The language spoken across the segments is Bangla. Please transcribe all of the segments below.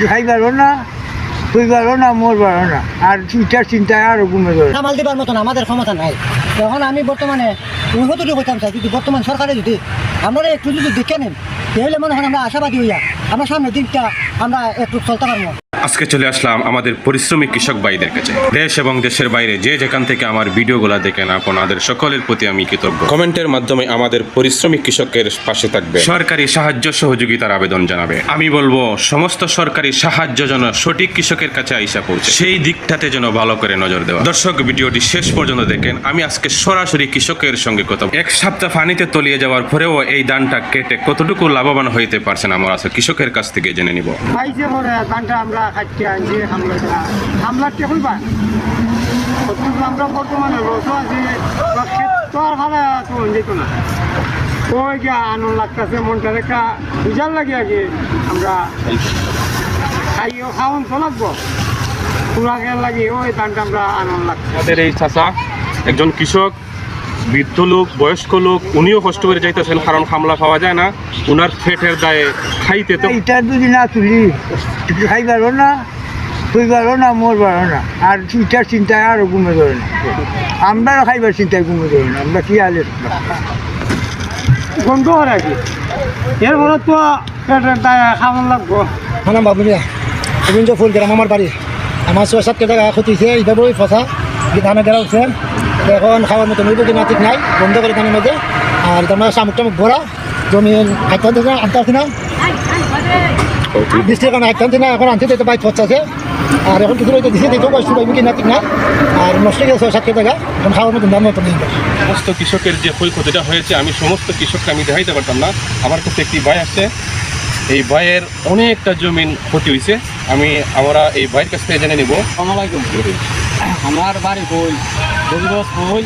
খাইবারও না, শুইবারও না, মরবারও না, আর চিন্তার চিন্তায় আরও ঘুমে ধরে। সামাল দিবার মতন আমাদের ক্ষমতা নাই। এখন আমি বর্তমানে উন্নতটি করতাম চাই, যদি বর্তমান সরকারে যদি আমরা একটু যদি দেখে নেন, তাহলে মনে হয় আমরা আশাবাদী হইয়া আমরা সামনের দিকটা আমরা একটু চলতে পারবো। আজকে চলে আসলাম আমাদের পরিশ্রমী কৃষক ভাইদের কাছে। দেশ এবং দেশের বাইরে যে যেখান থেকে আমার ভিডিওগুলো দেখেন, আপনাদের সকলের প্রতি আমি কৃতজ্ঞ। কমেন্টের মাধ্যমে আমাদের পরিশ্রমী কৃষকের পাশে থাকবে, সরকারি সাহায্য সহযোগিতার আবেদন জানাবে। আমি বলবো সমস্ত সরকারি সাহায্য যেন সঠিক কৃষকের কাছে আইসা পৌঁছে, সেই দিকটাতে যেন ভালো করে নজর দেওয়া। দর্শক, ভিডিওটি শেষ পর্যন্ত দেখেন। আমি আজকে সরাসরি কৃষকের সঙ্গে কথা, এক সপ্তাহ পানিতে তলিয়ে যাওয়ার পরেও এই ধানটা কেটে কতটুকু লাভবান হইতে পারছেন আমরা আজকে কৃষকের কাছ থেকে জেনে নিব। আমরা খাইতে আনছি হামলাতে হইবা আমরা বর্তমানে রসও আছি তো আর ভালো তো যেত না। ওই যে আনন্দ লাগতেছে, মনটা একটা বুঝার লাগে আগে আমরা খাইও খাওয়ান তো লাগবো খুরাকের লাগে, ওই ধানটা আমরা আনন্দ লাগছে। আমাদের এই চাচা একজন কৃষক, বৃদ্ধ লোক, বয়স্ক লোক, উনিও কষ্ট করে যাইতেছেন, কারণ খামলা পাওয়া যায় না। উনার পেটের দায়ে খাইতে তো এটা যদি না তুলি খাইবারও না, শুইবারও না, মরবারও না, আর চিন্তার চিন্তায় আরও ঘুমে ধরে না। আমরাও খাইবার চিন্তায় ঘুমে ধরে না। আমরা কি আলে গন্ধ হয় আর কি, এর ফলে তো পেটের দায়ে খাওয়ান লাগবো। আমার বাবুরিয়া রবীন্দ্র ফুল গ্রাম আমার বাড়ি। আমার 6-7 টাকা ক্ষতি হয়েছে, এইভাবে ওই ফসা ধানে গেরা উঠছে। এখন খাওয়ার মতো নইব কিনা ঠিক নাই, বন্ধ করে ধানের মধ্যে। আর তোমার শামুক টামুক ভরা জমি আনতে না, বৃষ্টির কারণে আনতে না, এখন আনতে তো বাইক পচাছে। আর এখন কিছু দিচ্ছে দিতেও কষ্ট পাইব কিনা ঠিক না। আর নষ্ট গেছে 6-7 টাকা, এখন খাওয়ার মতো দাম মতো নেই। সমস্ত কৃষকের যে ক্ষয়ক্ষতিটা হয়েছে আমি সমস্ত কৃষককে আমি দেখাইতে পারতাম না। আমার কাছে একটি ভাই আছে, এই ভাইয়ের অনেকটা জমিন ক্ষতি হয়েছে। আমরা এই ভাইয়ের কাছ থেকে জেনে নিব। আসসালামাইকুম। আমার বাড়ি বই রবিবাস বই,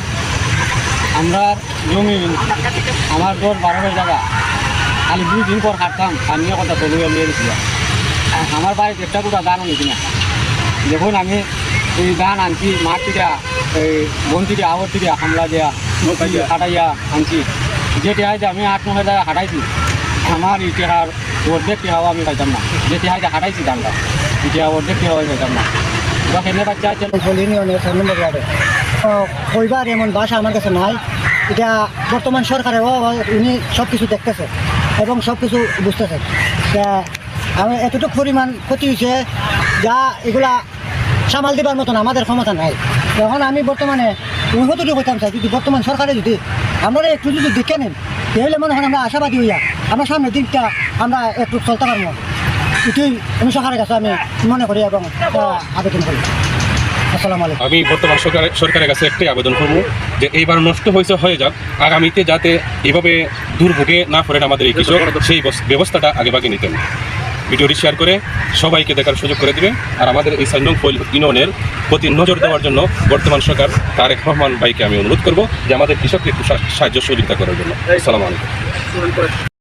আমরা জমি আমার 10-12 জায়গা খালি 2 দিন পর কাটতাম, আমিও কথা তলিয়ে নিয়ে গেছিলাম। আমার বাড়িতে একটা দুটা ধান আনিছি না। দেখুন আমি এই ধান আনছি মাঠ থেকে, এই বন থেকে, আবর থেকে হামলা দেওয়া হাঁটাইয়া আনছি। যে টেহাইতে আমি 8-9 জায়গা হাঁটাইছি, আমার এই টেহার অর্ধেক টেহাও আমি পাইতাম না। যে টেহাইতে হাঁটাইছি ধানটা, এই টেহা অর্ধেক টেহাও পাইতাম না। এনে বাচ্চা ইউনিয়নের 4 নম্বর ওয়ার্ডে কইবার এমন ভাষা আমার কাছে নাই। এটা বর্তমান সরকারেও উনি সব কিছু দেখতেছে এবং সব কিছু বুঝতেছে। আমি এতটুকু পরিমাণ ক্ষতি হয়েছে যা এগুলা সামাল দেবার মতন আমাদের ক্ষমতা নাই। এখন আমি বর্তমানে উন্নতটি করতাম চাই, যদি বর্তমান সরকারে যদি আমরা একটু যদি দেখে নেন, তাহলে মনে হয় আমরা আশাবাদী হইয়া আমরা সামনের দিকটা আমরা একটু চলতে পারবো। এটাই আমি সরকারের কাছে আমি মনে করি এবং আবেদন করি। আসসালামু আলাইকুম। আমি বর্তমান সরকারের কাছে একটাই আবেদন করবো যে এইবার নষ্ট হয়ে যাক, আগামীতে যাতে এভাবে দুর্ভোগে না পড়েন আমাদের এই কৃষক, সেই ব্যবস্থাটা আগেভাগে নিতেন। ভিডিওটি শেয়ার করে সবাইকে দেখার সুযোগ করে দেবে। আর আমাদের এই 4 নং ইউনিয়নের প্রতি নজর দেওয়ার জন্য বর্তমান সরকার তারেক রহমান ভাইকে আমি অনুরোধ করবো যে আমাদের কৃষককে একটু সাহায্য সহযোগিতা করার জন্য। আসসালামু আলাইকুম।